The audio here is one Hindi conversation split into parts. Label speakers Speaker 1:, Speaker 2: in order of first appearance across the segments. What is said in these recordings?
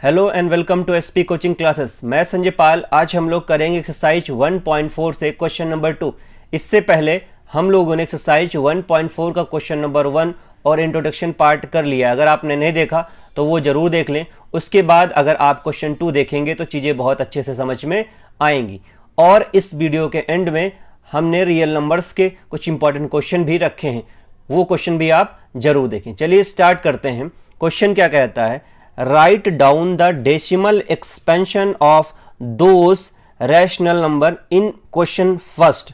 Speaker 1: Hello and welcome to SP coaching classes. मैं संजय पाल। आज हम लोग करेंगे एक्सरसाइज 1.4 से क्वेश्चन नंबर 2। इससे पहले हम लोगों ने एक्सरसाइज 1.4 का क्वेश्चन नंबर 1 और इंट्रोडक्शन पार्ट कर लिया। अगर आपने नहीं देखा तो वो ज़रूर देख लें। उसके बाद अगर आप क्वेश्चन 2 देखेंगे तो चीज़ें बहुत अच्छे से समझ में आएंगी। और इस वीडियो के एंड में हमने रियल नंबर्स के कुछ इंपॉर्टेंट क्वेश्चन भी रखे हैं, वो क्वेश्चन भी आप जरूर देखें। चलिए स्टार्ट करते हैं। क्वेश्चन क्या कहता है, write down the decimal expansion of those rational number in question first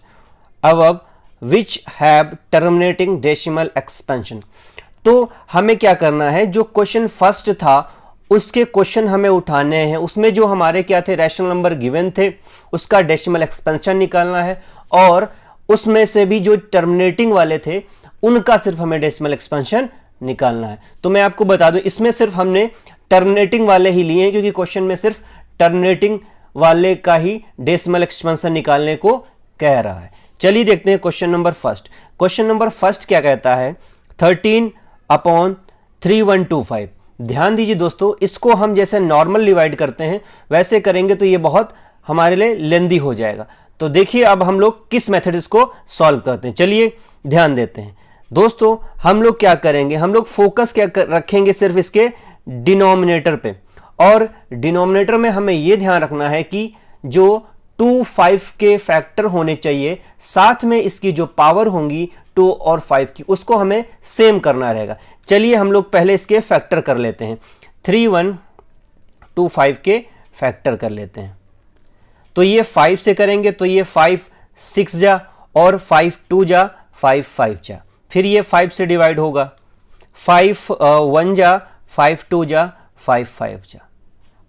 Speaker 1: above which have terminating decimal expansion. तो हमें क्या करना है, जो क्वेश्चन फर्स्ट था उसके क्वेश्चन हमें उठाने हैं। उसमें जो हमारे क्या थे, रैशनल नंबर गिवन थे, उसका डेसिमल एक्सपेंशन निकालना है और उसमें से भी जो टर्मिनेटिंग वाले थे उनका सिर्फ हमें डेसिमल एक्सपेंशन निकालना है। तो मैं आपको बता दूं, इसमें सिर्फ हमने टर्मिनेटिंग वाले ही लिए हैं क्योंकि क्वेश्चन में सिर्फ टर्मिनेटिंग वाले का ही डेसिमल एक्सपेंशन निकालने को कह रहा है। चलिए देखते हैं question number first. Question number first क्या कहता है, 13/3125। ध्यान दीजिए दोस्तों, इसको हम जैसे नॉर्मल डिवाइड करते हैं वैसे करेंगे तो ये बहुत हमारे लिए लेंदी हो जाएगा। तो देखिए अब हम लोग किस मेथड इसको सॉल्व करते हैं। चलिए ध्यान देते हैं दोस्तों। हम लोग क्या करेंगे, हम लोग फोकस क्या रखेंगे सिर्फ इसके डिनोमिनेटर पे। और डिनोमिनेटर में हमें यह ध्यान रखना है कि जो 2, 5 के फैक्टर होने चाहिए, साथ में इसकी जो पावर होंगी 2 और 5 की, उसको हमें सेम करना रहेगा। चलिए हम लोग पहले इसके फैक्टर कर लेते हैं। 3, 1, 2, 5 के फैक्टर कर लेते हैं। तो ये 5 से करेंगे तो ये 5 6 जा और 5 2 जा 5 5 जा। फिर ये 5 से डिवाइड होगा, 5 1 जा 5 2 जा 5 5 जा।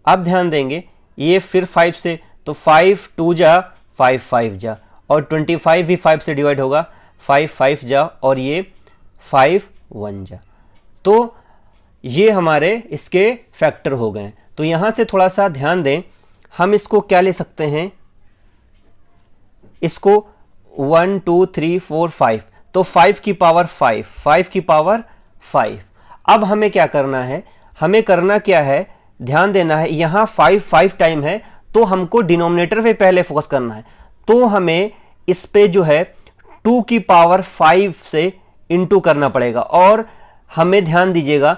Speaker 1: अब ध्यान देंगे ये फिर 5 से, तो 5 2 जा 5 5 जा और 25 भी 5 से डिवाइड होगा, 5 5 जा और ये 5 1 जा। तो ये हमारे इसके फैक्टर हो गए। तो यहां से थोड़ा सा ध्यान दें, हम इसको क्या ले सकते हैं, इसको 1 2 3 4 5, तो 5 की पावर 5, 5 की पावर 5। अब हमें क्या करना है, हमें करना क्या है, ध्यान देना है। यहां 5 5 टाइम है तो हमको डिनोमिनेटर पे पहले फोकस करना है। तो हमें इस पे जो है 2 की पावर 5 से इंटू करना पड़ेगा। और हमें ध्यान दीजिएगा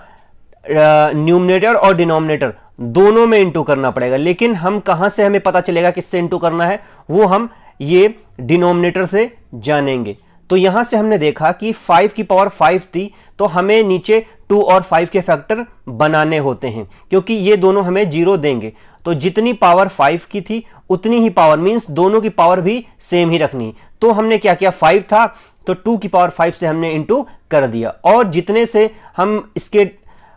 Speaker 1: न्यूमरेटर और डिनोमिनेटर दोनों में इंटू करना पड़ेगा। लेकिन हम कहां से हमें पता चलेगा किससे इंटू करना है, वो हम ये डिनोमिनेटर से जानेंगे। तो यहां से हमने देखा कि 5 की पावर 5 थी तो हमें नीचे 2 और 5 के फैक्टर बनाने होते हैं क्योंकि ये दोनों हमें 0 देंगे। तो जितनी पावर 5 की थी उतनी ही पावर, मींस दोनों की पावर भी सेम ही रखनी। तो हमने क्या किया, 5 था तो 2 की पावर 5 से हमने इंटू कर दिया। और जितने से हम इसके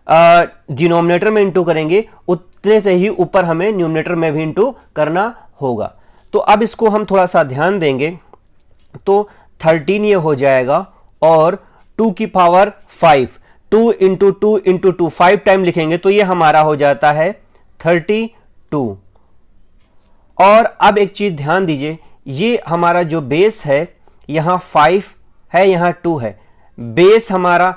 Speaker 1: डिनोमिनेटर में इंटू करेंगे उतने से ही ऊपर हमें न्यूमरेटर में भी इंटू करना होगा। तो अब इसको हम थोड़ा सा ध्यान देंगे तो 13 ये हो जाएगा और 2 की पावर 5, 2 इंटू 2 इंटू 2, 5 टाइम लिखेंगे तो ये हमारा हो जाता है 32। और अब एक चीज ध्यान दीजिए, ये हमारा जो बेस है यहां 5 है, यहां 2 है। बेस हमारा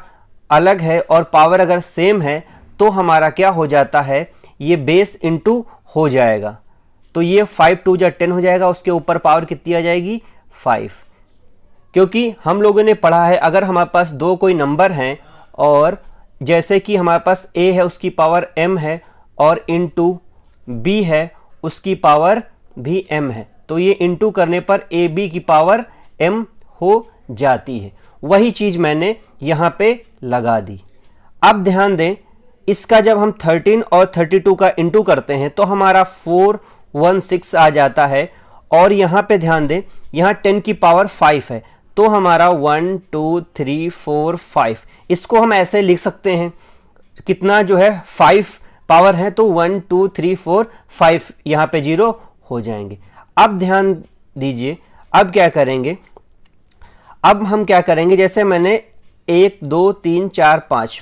Speaker 1: अलग है और पावर अगर सेम है तो हमारा क्या हो जाता है, ये बेस इंटू हो जाएगा। तो ये 5 2 जा 10 हो जाएगा, उसके ऊपर पावर कितनी आ जाएगी, 5। क्योंकि हम लोगों ने पढ़ा है अगर हमारे पास दो कोई नंबर हैं और जैसे कि हमारे पास a है उसकी पावर m है और इंटू b है उसकी पावर भी m है, तो ये इंटू करने पर a b की पावर m हो जाती है। वही चीज मैंने यहां पे लगा दी। अब ध्यान दें, इसका जब हम 13 और 32 का इंटू करते हैं तो हमारा 416 आ जाता है। और यहां पे ध्यान दें, यहां 10 की पावर 5 है तो हमारा 1 2 3 4 5, इसको हम ऐसे लिख सकते हैं। कितना जो है 5 पावर है तो 1 2 3 4 5 यहां पे 0 हो जाएंगे। अब ध्यान दीजिए, अब क्या करेंगे, अब हम क्या करेंगे, जैसे मैंने 1 2 3 4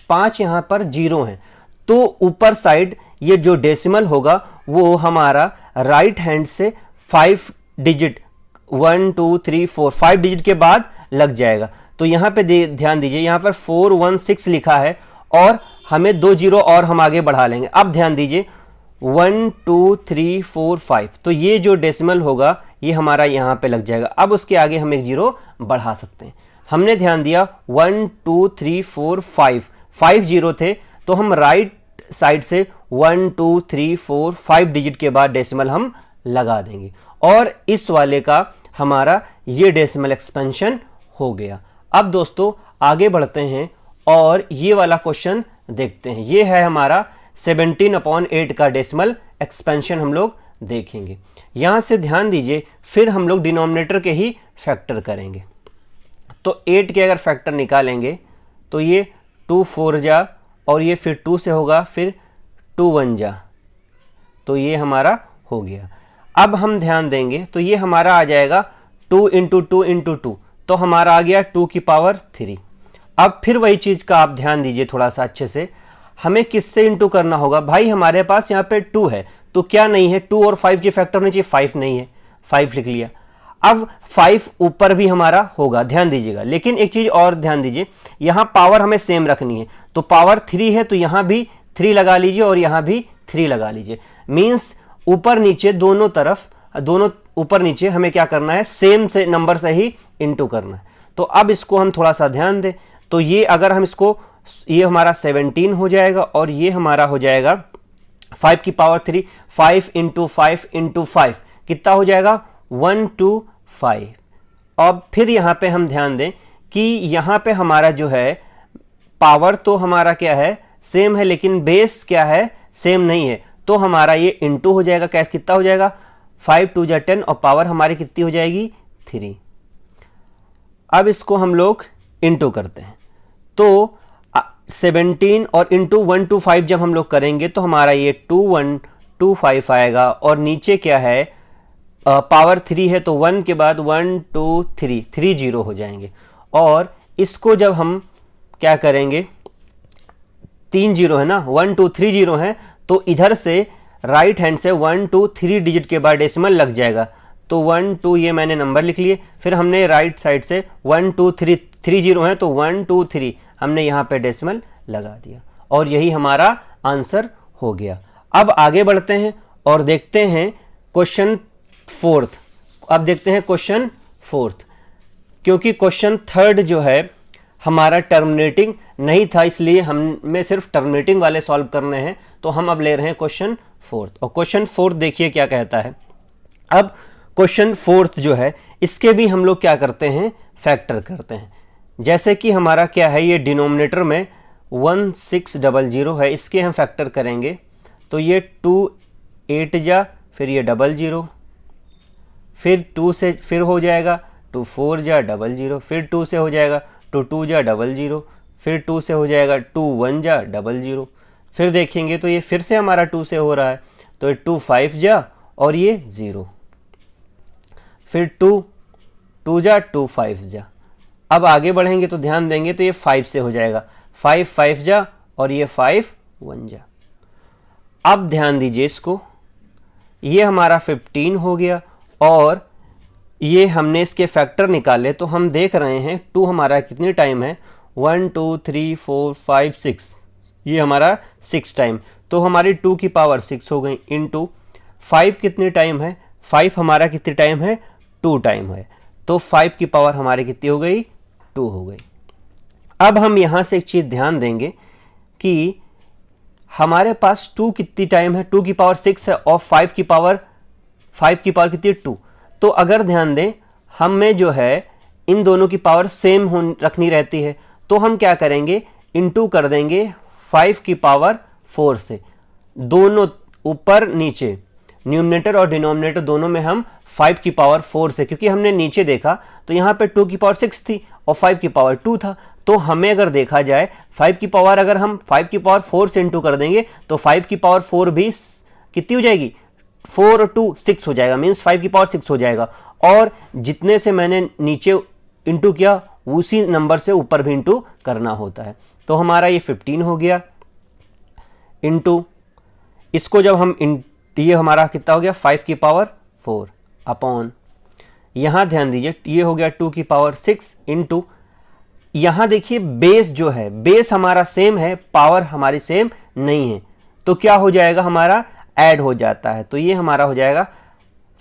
Speaker 1: 5 यहां पर 0 है तो ऊपर साइड ये जो डेसिमल होगा वो हमारा राइट हैंड से 5 डिजिट 1 2 3 4 5 डिजिट के बाद लग जाएगा। तो यहां पे ध्यान दीजिए, यहां पर 416 लिखा है और हमें 2 0 और हम आगे बढ़ा लेंगे। अब ध्यान दीजिए 1 2 3 4 5, तो ये जो डेसिमल होगा ये हमारा यहाँ पे लग जाएगा। अब उसके आगे हम एक जीरो बढ़ा सकते हैं। हमने ध्यान दिया 1 2 3 4 5 जीरो थे, तो हम राइट साइड से 1 2 3 4 5 डिजिट के बाद डेसिमल हम लगा देंगे और इस वाले का हमारा ये डेसिमल एक्सपेंशन हो गया। अब दोस्तों आगे बढ़ते हैं और ये वाला क्वेश्चन देखते हैं। ये है हमारा 17/8 का डेसिमल एक्सपेंशन हम लोग देखेंगे। यहां से ध्यान दीजिए, फिर हम लोग डिनोमिनेटर के ही फैक्टर करेंगे। तो 8 के अगर फैक्टर निकालेंगे तो ये 2 4 जा और ये फिर 2 से होगा, फिर 2 1 जा, तो ये हमारा हो गया। अब हम ध्यान देंगे तो ये हमारा आ जाएगा 2 × 2 × 2, तो हमारा आ गया 2 की पावर 3। अब फिर वही चीज का आप ध्यान दीजिए थोड़ा सा अच्छे से, हमें किससे इंटू करना होगा? भाई हमारे पास यहाँ पे 2 है, तो क्या नहीं है 2 और 5 के फैक्टर होने चाहिए, 5 नहीं है, 5 लिख लिया। अब 5 ऊपर भी हमारा होगा, ध्यान दीजिएगा। लेकिन एक चीज और ध्यान दीजिए, यहाँ पावर हमें सेम रखनी है, तो पावर 3 है तो यहाँ भी 3 लगा लीजिए और यहाँ भी 3 लगा लीजिए। मीन्स ऊपर नीचे दोनों तरफ, दोनों ऊपर नीचे हमें क्या करना है, सेम से नंबर से ही इंटू करना है। तो अब इसको हम थोड़ा सा ध्यान दें, तो ये अगर हम इसको, ये हमारा 17 हो जाएगा और ये हमारा हो जाएगा 5 की पावर 3, 5 × 5 × 5 कितना हो जाएगा 125। अब फिर यहाँ पे हम ध्यान दें कि यहाँ पे हमारा जो है पावर तो हमारा क्या है, सेम है, लेकिन बेस क्या है, सेम नहीं है, तो हमारा ये इंटू हो जाएगा। कैसे कितना हो जाएगा 5 2 जा 10 और पावर हमारी कितनी हो जाएगी 3। अब इसको हम लोग इंटू करते हैं, तो 17 और इंटू 125 जब हम लोग करेंगे तो हमारा ये 2125 आएगा और नीचे क्या है पावर 3 है, तो 1 के बाद 1 2 3 3 जीरो हो जाएंगे। और इसको जब हम क्या करेंगे, 3 जीरो है ना, 1 2 3 जीरो है, तो इधर से राइट हैंड से 1 2 3 डिजिट के बाद डेसिमल लग जाएगा। तो 1 2 ये मैंने नंबर लिख लिए, फिर हमने राइट साइड से 1 2 3 3 जीरो है, तो 1 2 3 हमने यहाँ पे डेसिमल लगा दिया और यही हमारा आंसर हो गया। अब आगे बढ़ते हैं और देखते हैं क्वेश्चन 4। अब देखते हैं क्वेश्चन 4, क्योंकि क्वेश्चन 3 जो है हमारा टर्मिनेटिंग नहीं था, इसलिए हमें सिर्फ टर्मिनेटिंग वाले सॉल्व करने हैं, तो हम अब ले रहे हैं क्वेश्चन 4। और क्वेश्चन 4 देखिए क्या कहता है। अब क्वेश्चन 4 जो है इसके भी हम लोग क्या करते हैं, फैक्टर करते हैं। जैसे कि हमारा क्या है, ये डिनोमिनेटर में 1600 है, इसके हम फैक्टर करेंगे तो ये 2 8 जा, फिर ये 00, फिर 2 से फिर हो जाएगा 2 4 जा 00, फिर 2 से हो जाएगा 2 2 जा 00, फिर 2 से हो जाएगा 2 1 जा 00, फिर देखेंगे तो ये फिर से हमारा 2 से हो रहा है, तो ये 2 5 जा और ये 0, फिर 2 2 जा 2 5 जा। अब आगे बढ़ेंगे तो ध्यान देंगे तो ये 5 से हो जाएगा, 5 5 जा और ये 5 1 जा। अब ध्यान दीजिए इसको, ये हमारा 15 हो गया और ये हमने इसके फैक्टर निकाले, तो हम देख रहे हैं 2 हमारा कितनी टाइम है, 1 2 3 4 5 6, ये हमारा 6 टाइम, तो हमारी 2 की पावर 6 हो गई, इंटू 5 कितनी टाइम है, 5 हमारा कितनी टाइम है, 2 टाइम है, तो 5 की पावर हमारी कितनी हो गई, 2 हो गई। अब हम यहां से एक चीज ध्यान देंगे कि हमारे पास 2 कितनी टाइम है, 2 की पावर 6 है और 5 की पावर कितनी है, 2। तो अगर ध्यान दें हमें जो है इन दोनों की पावर सेम रखनी रहती है, तो हम क्या करेंगे, इंटू कर देंगे 5 की पावर 4 से, दोनों ऊपर नीचे न्यूमरेटर और डिनोमिनेटर दोनों में हम 5 की पावर 4 से, क्योंकि हमने नीचे देखा तो यहाँ पे 2 की पावर 6 थी और 5 की पावर 2 था, तो हमें अगर देखा जाए 5 की पावर, अगर हम 5 की पावर 4 से इंटू कर देंगे तो 5 की पावर 4 भी कितनी हो जाएगी, 4 और 2 6 हो जाएगा, मीन्स 5 की पावर 6 हो जाएगा। और जितने से मैंने नीचे इंटू किया उसी नंबर से ऊपर भी इंटू करना होता है, तो हमारा ये 15 हो गया इंटू, इसको जब हम ये हमारा कितना हो गया 5 की पावर 4 अपॉन, यहां ध्यान दीजिए ये हो गया 2 की पावर 6 इंटू, यहां देखिए बेस जो है, बेस हमारा सेम है, पावर हमारी सेम नहीं है, तो क्या हो जाएगा हमारा ऐड हो जाता है। तो ये हमारा हो जाएगा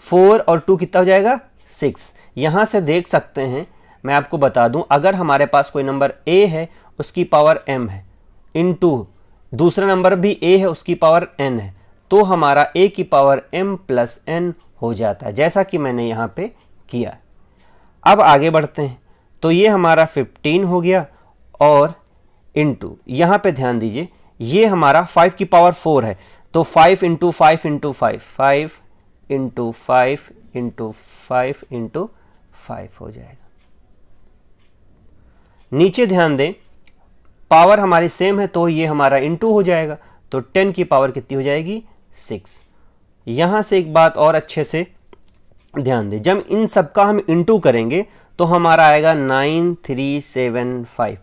Speaker 1: 4 और 2 कितना हो जाएगा 6। यहाँ से देख सकते हैं, मैं आपको बता दूं, अगर हमारे पास कोई नंबर a है उसकी पावर m है, इनटू दूसरा नंबर भी a है उसकी पावर n है, तो हमारा a की पावर m प्लस n हो जाता है, जैसा कि मैंने यहाँ पे किया। अब आगे बढ़ते हैं, तो ये हमारा 15 हो गया और इनटू यहाँ पे ध्यान दीजिए, ये हमारा 5 की पावर 4 है, तो 5 into 5 into 5, 5 into 5 into 5 into 5 हो जाएगा। नीचे ध्यान दें, पावर हमारी सेम है तो ये हमारा इंटू हो जाएगा, तो 10 की पावर कितनी हो जाएगी 6। यहां से एक बात और अच्छे से ध्यान दें, जब इन सब का हम इंटू करेंगे तो हमारा आएगा 9375।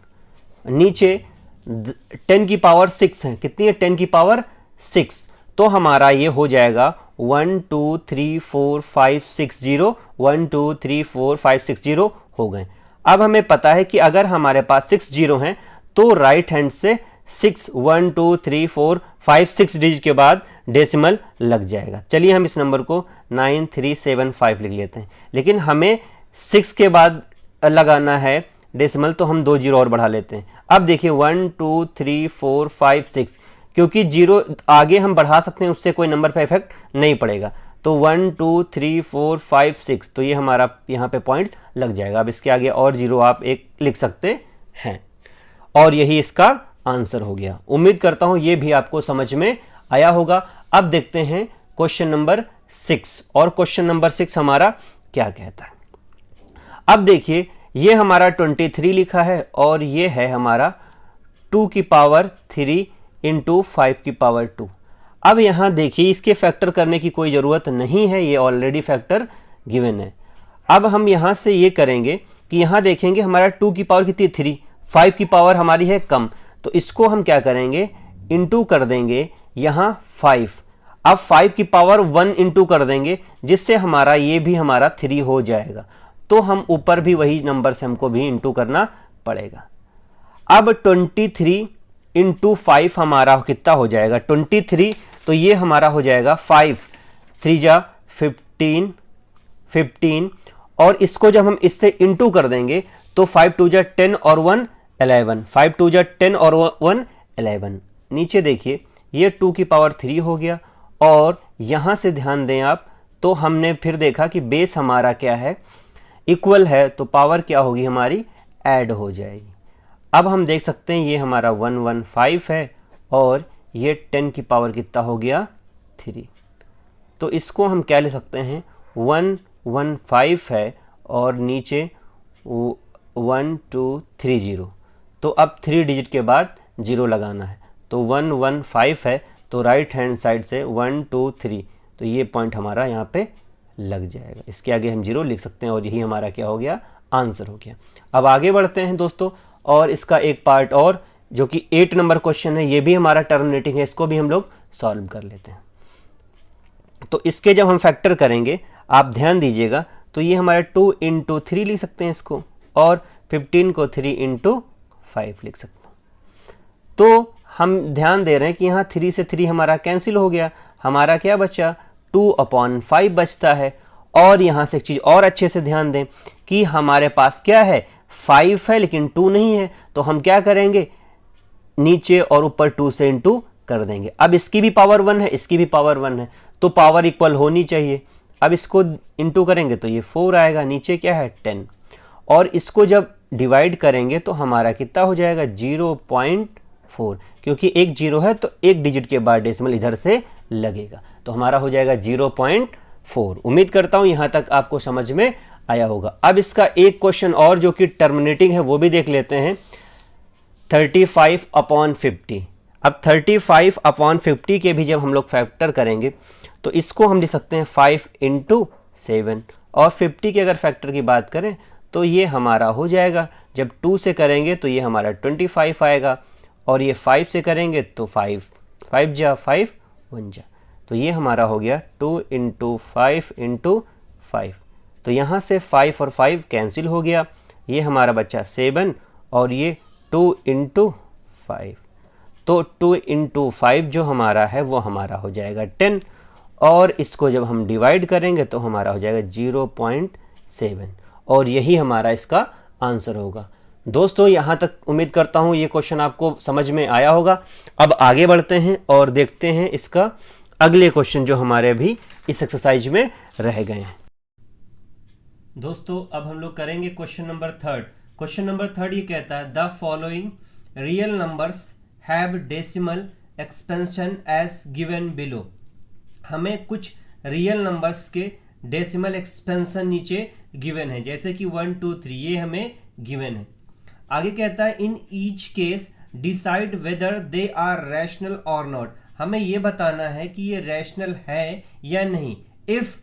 Speaker 1: नीचे 10 की पावर 6 है, कितनी है 10 की पावर 6, तो हमारा ये हो जाएगा 1 2 3 4 5 6 0, 1 2 3 4 5 6 0 हो गए। अब हमें पता है कि अगर हमारे पास 6 जीरो हैं तो राइट हैंड से 6 1 2 3 4 5 6 डिजिट के बाद डेसिमल लग जाएगा। चलिए हम इस नंबर को 9375 लिख लेते हैं, लेकिन हमें 6 के बाद लगाना है डेसिमल, तो हम 2 जीरो और बढ़ा लेते हैं। अब देखिए 1 2 3 4 5 6, क्योंकि जीरो आगे हम बढ़ा सकते हैं, उससे कोई नंबर पे इफेक्ट नहीं पड़ेगा, तो 1 2 3 4 5 6, तो ये हमारा यहाँ पे पॉइंट लग जाएगा। अब इसके आगे और जीरो आप एक लिख सकते हैं, और यही इसका आंसर हो गया। उम्मीद करता हूं ये भी आपको समझ में आया होगा। अब देखते हैं क्वेश्चन नंबर 6, और क्वेश्चन नंबर 6 हमारा क्या कहता है। अब देखिए, ये हमारा 23 लिखा है और ये है हमारा 2 की पावर 3 इंटू 5 की पावर 2। अब यहाँ देखिए, इसके फैक्टर करने की कोई ज़रूरत नहीं है, ये ऑलरेडी फैक्टर गिवन है। अब हम यहाँ से ये करेंगे कि यहाँ देखेंगे हमारा 2 की पावर कितनी 3, 5 की पावर हमारी है कम, तो इसको हम क्या करेंगे इंटू कर देंगे यहाँ 5। अब 5 की पावर 1 इंटू कर देंगे, जिससे हमारा ये भी हमारा 3 हो जाएगा, तो हम ऊपर भी वही नंबर से हमको भी इंटू करना पड़ेगा। अब 23 इंटू 5 हमारा कितना हो जाएगा 23, तो ये हमारा हो जाएगा 5 3 जा 15, और इसको जब हम इससे इंटू कर देंगे तो 5 2 जा 10 और 1 11, 5 2 जा 10 और 1 11। नीचे देखिए, ये 2 की पावर 3 हो गया, और यहाँ से ध्यान दें आप, तो हमने फिर देखा कि बेस हमारा क्या है इक्वल है, तो पावर क्या होगी हमारी ऐड हो जाएगी। अब हम देख सकते हैं ये हमारा 115 है और ये 10 की पावर कितना हो गया 3, तो इसको हम क्या ले सकते हैं 115 है और नीचे 1 2 3 0, तो अब 3 डिजिट के बाद 0 लगाना है, तो 115 है, तो राइट हैंड साइड से 1 2 3, तो ये पॉइंट हमारा यहाँ पे लग जाएगा। इसके आगे हम 0 लिख सकते हैं और यही हमारा क्या हो गया आंसर हो गया। अब आगे बढ़ते हैं दोस्तों, और इसका एक पार्ट और जो कि 8 नंबर क्वेश्चन है, ये भी हमारा टर्मिनेटिंग है, इसको भी हम लोग सॉल्व कर लेते हैं। तो इसके जब हम फैक्टर करेंगे आप ध्यान दीजिएगा, तो ये हमारा 2 इंटू 3 लिख सकते हैं इसको, और 15 को 3 इंटू 5 लिख सकते हैं। तो हम ध्यान दे रहे हैं कि यहाँ 3 से 3 हमारा कैंसिल हो गया, हमारा क्या बचा 2/5 बचता है। और यहाँ से एक चीज़ और अच्छे से ध्यान दें कि हमारे पास क्या है 5 है लेकिन 2 नहीं है, तो हम क्या करेंगे नीचे और ऊपर 2 से इंटू कर देंगे। अब इसकी भी पावर 1 है, इसकी भी पावर 1 है, तो पावर इक्वल होनी चाहिए। अब इसको इंटू करेंगे तो ये 4 आएगा, नीचे क्या है 10, और इसको जब डिवाइड करेंगे तो हमारा कितना हो जाएगा 0.4, क्योंकि एक 0 है तो एक डिजिट के बाद डेसिमल इधर से लगेगा, तो हमारा हो जाएगा 0.4। उम्मीद करता हूं यहां तक आपको समझ में आया होगा। अब इसका एक क्वेश्चन और जो कि टर्मिनेटिंग है वो भी देख लेते हैं, 35/50। अब 35/50 के भी जब हम लोग फैक्टर करेंगे तो इसको हम लिख सकते हैं 5 इंटू 7, और 50 के अगर फैक्टर की बात करें तो ये हमारा हो जाएगा, जब 2 से करेंगे तो ये हमारा 25 आएगा, और ये 5 से करेंगे तो 5 5 जा 5 1 जा, तो ये हमारा हो गया 2 इंटू 5 इंटू 5। तो यहाँ से 5 और 5 कैंसिल हो गया, ये हमारा बच्चा 7, और ये 2 इंटू 5, तो 2 इंटू 5 जो हमारा है वो हमारा हो जाएगा 10, और इसको जब हम डिवाइड करेंगे तो हमारा हो जाएगा 0.7, और यही हमारा इसका आंसर होगा। दोस्तों यहाँ तक उम्मीद करता हूँ ये क्वेश्चन आपको समझ में आया होगा। अब आगे बढ़ते हैं और देखते हैं इसका अगले क्वेश्चन जो हमारे अभी इस एक्सरसाइज में रह गए हैं। दोस्तों अब हम लोग करेंगे क्वेश्चन नंबर 3। क्वेश्चन नंबर 3 ये कहता है the following real numbers have decimal expansion as given below. हमें कुछ रियल नंबर्स के डेसिमल एक्सपेंशन नीचे गिवन है, जैसे कि 1 2 3 ये हमें गिवन है। आगे कहता है in each case decide whether they are rational और नॉट। हमें ये बताना है कि ये रैशनल है या नहीं। If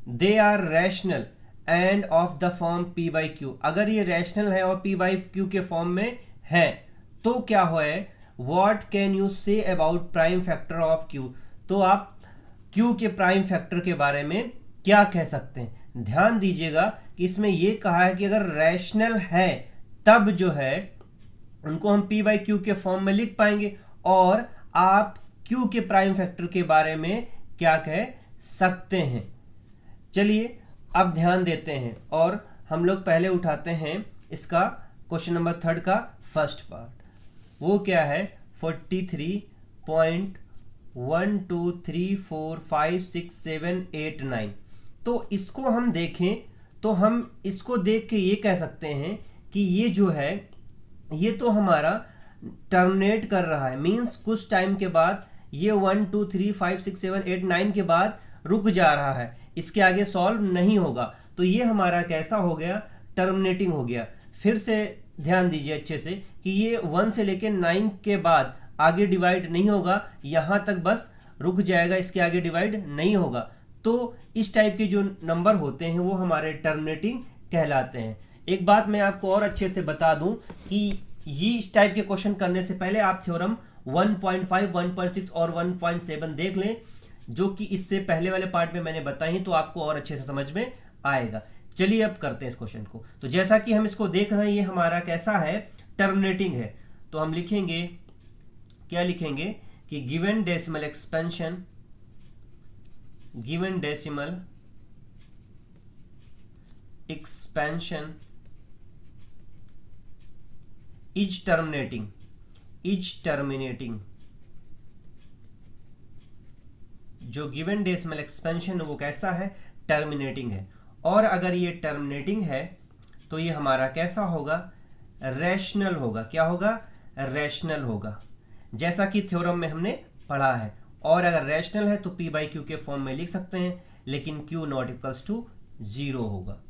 Speaker 1: they are rational and of the form p by q, अगर ये रैशनल है और p बाई क्यू के फॉर्म में है तो क्या हो है, what can you say about prime factor of q। तो आप q के प्राइम फैक्टर के बारे में क्या कह सकते हैं। ध्यान दीजिएगा कि इसमें यह कहा है कि अगर रैशनल है तब जो है उनको हम p बाई क्यू के फॉर्म में लिख पाएंगे, और आप q के प्राइम फैक्टर के बारे में क्या कह सकते हैं। चलिए अब ध्यान देते हैं और हम लोग पहले उठाते हैं इसका क्वेश्चन नंबर 3 का फर्स्ट पार्ट। वो क्या है 43.123456789। तो इसको हम देखें तो हम इसको देख के ये कह सकते हैं कि ये जो है ये तो हमारा टर्मिनेट कर रहा है, मींस कुछ टाइम के बाद ये 1 2 3 5 6 7 8 9 के बाद रुक जा रहा है, इसके आगे सॉल्व नहीं होगा। तो ये हमारा कैसा हो गया, टर्मिनेटिंग हो गया। फिर से ध्यान दीजिए अच्छे से कि ये 1 से लेके 9 के बाद आगे डिवाइड नहीं होगा, यहां तक बस रुक जाएगा, इसके आगे डिवाइड नहीं होगा। तो इस टाइप के जो नंबर होते हैं वो हमारे टर्मिनेटिंग कहलाते हैं। एक बात मैं आपको और अच्छे से बता दूं कि ये इस टाइप के क्वेश्चन करने से पहले आप थ्योरम 1.5, 1.6 और 1.7 देख लें, जो कि इससे पहले वाले पार्ट में मैंने बताई, तो आपको और अच्छे से समझ में आएगा। चलिए अब करते हैं इस क्वेश्चन को। तो जैसा कि हम इसको देख रहे हैं ये हमारा कैसा है, टर्मिनेटिंग है। तो हम लिखेंगे, क्या लिखेंगे कि given decimal expansion, given decimal expansion is terminating, is terminating. जो गिवन डेसिमल एक्सपेंशन है वो कैसा है, टर्मिनेटिंग है। और अगर ये टर्मिनेटिंग है तो ये हमारा कैसा होगा, रैशनल होगा। क्या होगा, रैशनल होगा, जैसा कि थ्योरम में हमने पढ़ा है। और अगर रैशनल है तो p बाई क्यू के फॉर्म में लिख सकते हैं, लेकिन q नॉट इक्वल्स टू 0 होगा।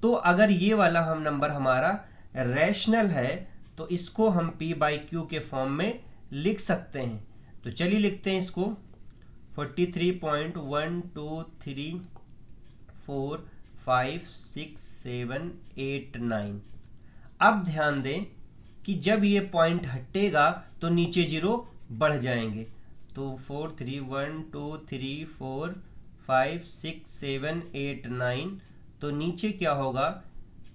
Speaker 1: तो अगर ये वाला हम नंबर हमारा रैशनल है तो इसको हम p बाई क्यू के फॉर्म में लिख सकते हैं। तो चलिए लिखते हैं इसको 43.123456789। अब ध्यान दें कि जब ये पॉइंट हटेगा तो नीचे 0 बढ़ जाएंगे। तो 4 3 1 2 3 4 5 6 7 8 9, तो नीचे क्या होगा,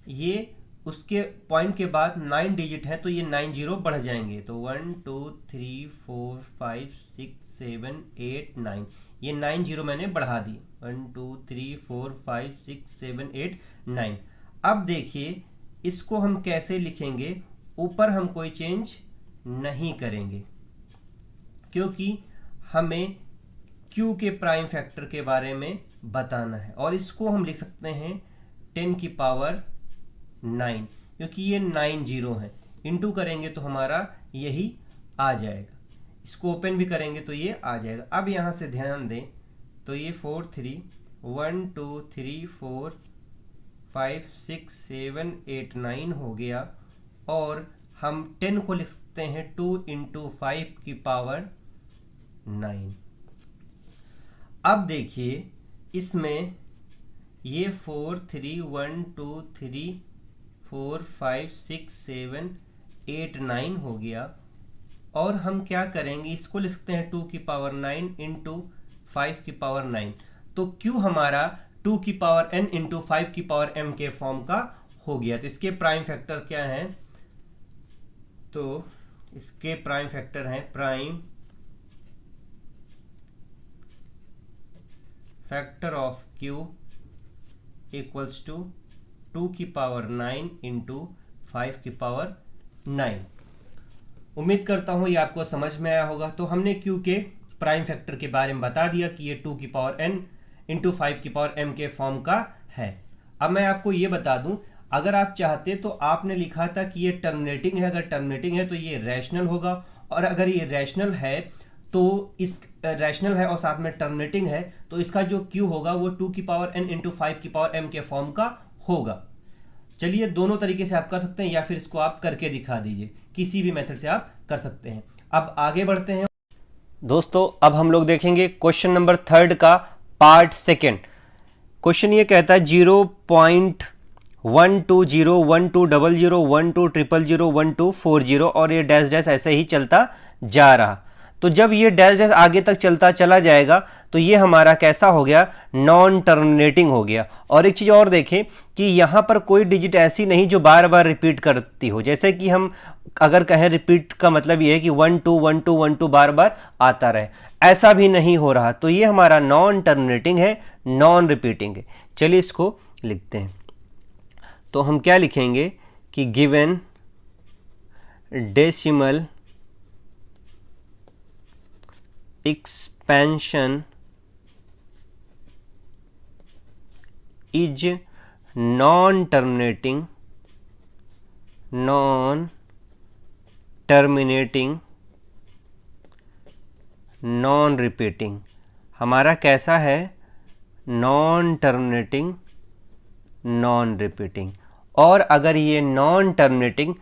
Speaker 1: ये उसके पॉइंट के बाद 9 डिजिट है तो ये 9 0 बढ़ जाएंगे। तो 1 2 3 4 5 6 7 8 9, ये 9 0 मैंने बढ़ा दी। 1 2 3 4 5 6 7 8 9। अब देखिए इसको हम कैसे लिखेंगे, ऊपर हम कोई चेंज नहीं करेंगे क्योंकि हमें q के प्राइम फैक्टर के बारे में बताना है। और इसको हम लिख सकते हैं 10 की पावर 9, क्योंकि ये 9 0 है। इंटू करेंगे तो हमारा यही आ जाएगा, इसको ओपन भी करेंगे तो ये आ जाएगा। अब यहाँ से ध्यान दें तो ये 4 3 1 2 3 4 5 6 7 8 9 हो गया। और हम 10 को लिख सकते हैं 2 इंटू 5 की पावर 9। अब देखिए इसमें ये 4 3 1 2 3 4 5 6 7 8 9 हो गया। और हम क्या करेंगे, इसको लिख सकते हैं 2 की पावर 9 इंटू 5 की पावर 9। तो Q हमारा 2 की पावर n इंटू 5 की पावर m के फॉर्म का हो गया। तो इसके प्राइम फैक्टर क्या है, तो इसके प्राइम फैक्टर हैं, prime factor of q equals to 2 की पावर 9 इंटू 5 की पावर 9। उम्मीद करता हूं ये आपको समझ में आया होगा। तो हमने q के प्राइम फैक्टर के बारे में बता दिया कि ये 2 की पावर n इंटू 5 की पावर m के फॉर्म का है। अब मैं आपको ये बता दूं, अगर आप चाहते तो आपने लिखा था कि ये टर्मिनेटिंग है, अगर टर्मिनेटिंग है तो ये रैशनल होगा, और अगर ये रैशनल है तो इस रैशनल है और साथ में टर्मिनेटिंग है तो इसका जो q होगा वो 2 की पावर n इंटू 5 की पावर m के फॉर्म का होगा। चलिए दोनों तरीके से आप कर सकते हैं या फिर इसको आप करके दिखा दीजिए, किसी भी मेथड से आप कर सकते हैं। अब आगे बढ़ते हैं दोस्तों। अब हम लोग देखेंगे क्वेश्चन नंबर 3 का पार्ट 2। क्वेश्चन ये कहता है 0.120120012001240 और ये डैश डैश ऐसे ही चलता जा रहा। तो जब ये डैश डैश आगे तक चलता चला जाएगा तो ये हमारा कैसा हो गया, नॉन टर्मिनेटिंग हो गया। और एक चीज़ और देखें कि यहाँ पर कोई डिजिट ऐसी नहीं जो बार बार रिपीट करती हो, जैसे कि हम अगर कहें रिपीट का मतलब ये है कि 1 2 1 2 1 2 बार बार आता रहे, ऐसा भी नहीं हो रहा। तो ये हमारा नॉन टर्मिनेटिंग है, नॉन रिपीटिंग है। चलिए इसको लिखते हैं। तो हम क्या लिखेंगे कि given decimal expansion is non-terminating, non-repeating। हमारा कैसा है, नॉन टर्मिनेटिंग, नॉन रिपीटिंग। और अगर ये नॉन टर्मिनेटिंग,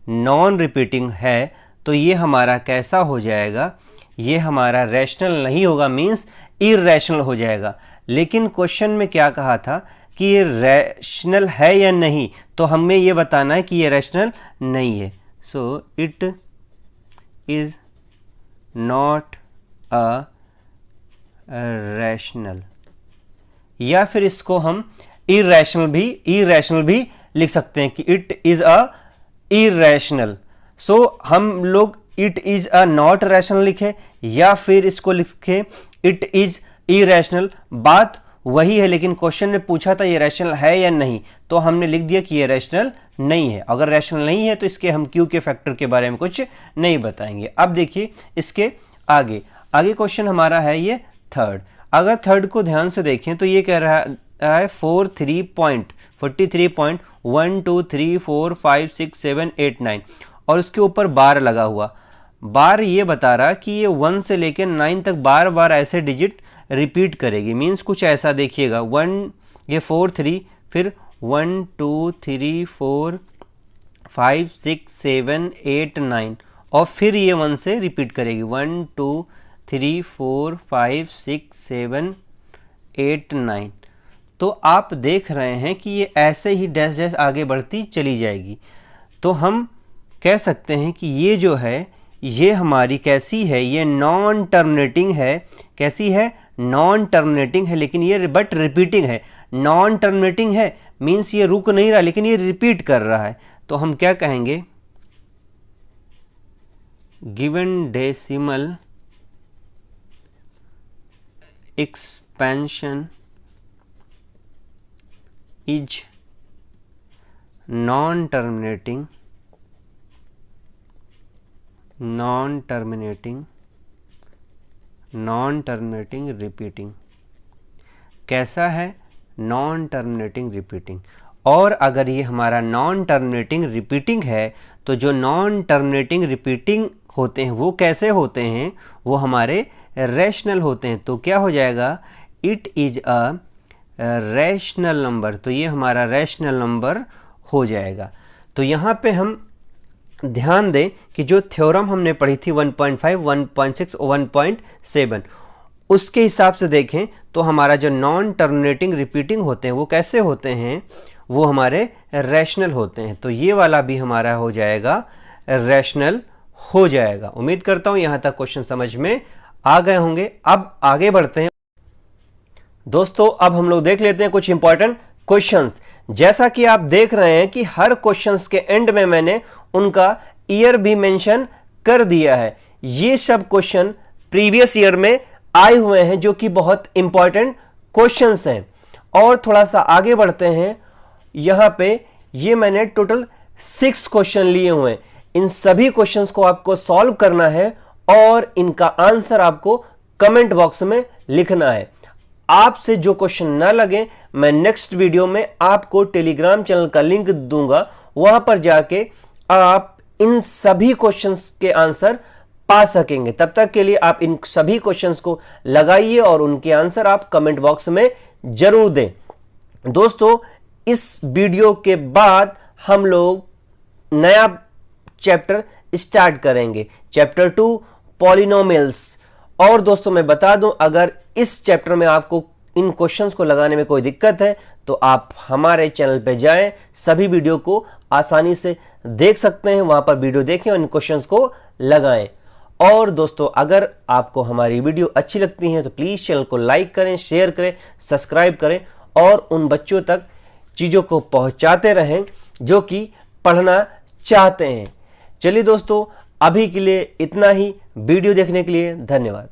Speaker 1: नॉन रिपीटिंग है तो ये हमारा कैसा हो जाएगा, ये हमारा रैशनल नहीं होगा, मीन्स इरैशनल हो जाएगा। लेकिन क्वेश्चन में क्या कहा था कि ये रैशनल है या नहीं, तो हमें ये बताना है कि ये रैशनल नहीं है। So it is not a rational, या फिर इसको हम इरैशनल भी लिख सकते हैं कि इट इज अ इरैशनल। सो हम लोग it is a not rational लिखे या फिर इसको लिखे इट इज इरैशनल, बात वही है। लेकिन क्वेश्चन ने पूछा था ये रैशनल है या नहीं, तो हमने लिख दिया कि ये रैशनल नहीं है। अगर रैशनल नहीं है तो इसके हम क्यू के फैक्टर के बारे में कुछ नहीं बताएंगे। अब देखिए इसके आगे क्वेश्चन हमारा है ये 3rd। अगर 3rd को ध्यान से देखें तो ये कह रहा है 43.123456789 और उसके ऊपर बार लगा हुआ। बार ये बता रहा कि ये 1 से लेकर 9 तक बार बार ऐसे डिजिट रिपीट करेगी। मीन्स कुछ ऐसा देखिएगा, 1 ये 4 3 फिर 1 2 3 4 5 6 7 8 9 और फिर ये 1 से रिपीट करेगी 1 2 3 4 5 6 7 8 9। तो आप देख रहे हैं कि ये ऐसे ही डैश डैश आगे बढ़ती चली जाएगी। तो हम कह सकते हैं कि ये जो है ये हमारी कैसी है, ये नॉन टर्मिनेटिंग है। कैसी है, नॉन टर्मिनेटिंग है, लेकिन ये बट रिपीटिंग है। नॉन टर्मिनेटिंग है मीन्स ये रुक नहीं रहा लेकिन ये रिपीट कर रहा है। तो हम क्या कहेंगे, given decimal expansion is non terminating, non terminating repeating. कैसा है, नॉन टर्मिनेटिंग रिपीटिंग। और अगर ये हमारा नॉन टर्मिनेटिंग रिपीटिंग है तो जो नॉन टर्मिनेटिंग रिपीटिंग होते हैं वो कैसे होते हैं, वो हमारे रैशनल होते हैं। तो क्या हो जाएगा, it is a rational number. तो ये हमारा रैशनल नंबर हो जाएगा। तो यहाँ पे हम ध्यान दें कि जो थ्योरम हमने पढ़ी थी 1.5, 1.6 और 1.7 उसके हिसाब से देखें तो हमारा जो नॉन टर्मिनेटिंग रिपीटिंग होते हैं वो कैसे होते हैं, वो हमारे रैशनल होते हैं। तो ये वाला भी हमारा हो जाएगा, रैशनल हो जाएगा। उम्मीद करता हूं यहां तक क्वेश्चन समझ में आ गए होंगे। अब आगे बढ़ते हैं दोस्तों। अब हम लोग देख लेते हैं कुछ इंपॉर्टेंट क्वेश्चंस। जैसा कि आप देख रहे हैं कि हर क्वेश्चंस के एंड में मैंने उनका ईयर भी मेंशन कर दिया है। ये सब क्वेश्चन प्रीवियस ईयर में आए हुए हैं जो कि बहुत इंपॉर्टेंट क्वेश्चंस हैं। और थोड़ा सा आगे बढ़ते हैं, यहां पे ये मैंने टोटल 6 क्वेश्चन लिए हुए हैं। इन सभी क्वेश्चंस को आपको सॉल्व करना है और इनका आंसर आपको कमेंट बॉक्स में लिखना है। आपसे जो क्वेश्चन ना लगे, मैं नेक्स्ट वीडियो में आपको टेलीग्राम चैनल का लिंक दूंगा, वहां पर जाके आप इन सभी क्वेश्चंस के आंसर पा सकेंगे। तब तक के लिए आप इन सभी क्वेश्चंस को लगाइए और उनके आंसर आप कमेंट बॉक्स में जरूर दें। दोस्तों, इस वीडियो के बाद हम लोग नया चैप्टर स्टार्ट करेंगे, चैप्टर 2 पॉलिनोमियल्स। और दोस्तों मैं बता दूं, अगर इस चैप्टर में आपको इन क्वेश्चंस को लगाने में कोई दिक्कत है तो आप हमारे चैनल पे जाएं, सभी वीडियो को आसानी से देख सकते हैं, वहां पर वीडियो देखें और इन क्वेश्चंस को लगाएं। और दोस्तों, अगर आपको हमारी वीडियो अच्छी लगती है तो प्लीज चैनल को लाइक करें, शेयर करें, सब्सक्राइब करें और उन बच्चों तक चीजों को पहुंचाते रहें जो कि पढ़ना चाहते हैं। चलिए दोस्तों, अभी के लिए इतना ही। वीडियो देखने के लिए धन्यवाद।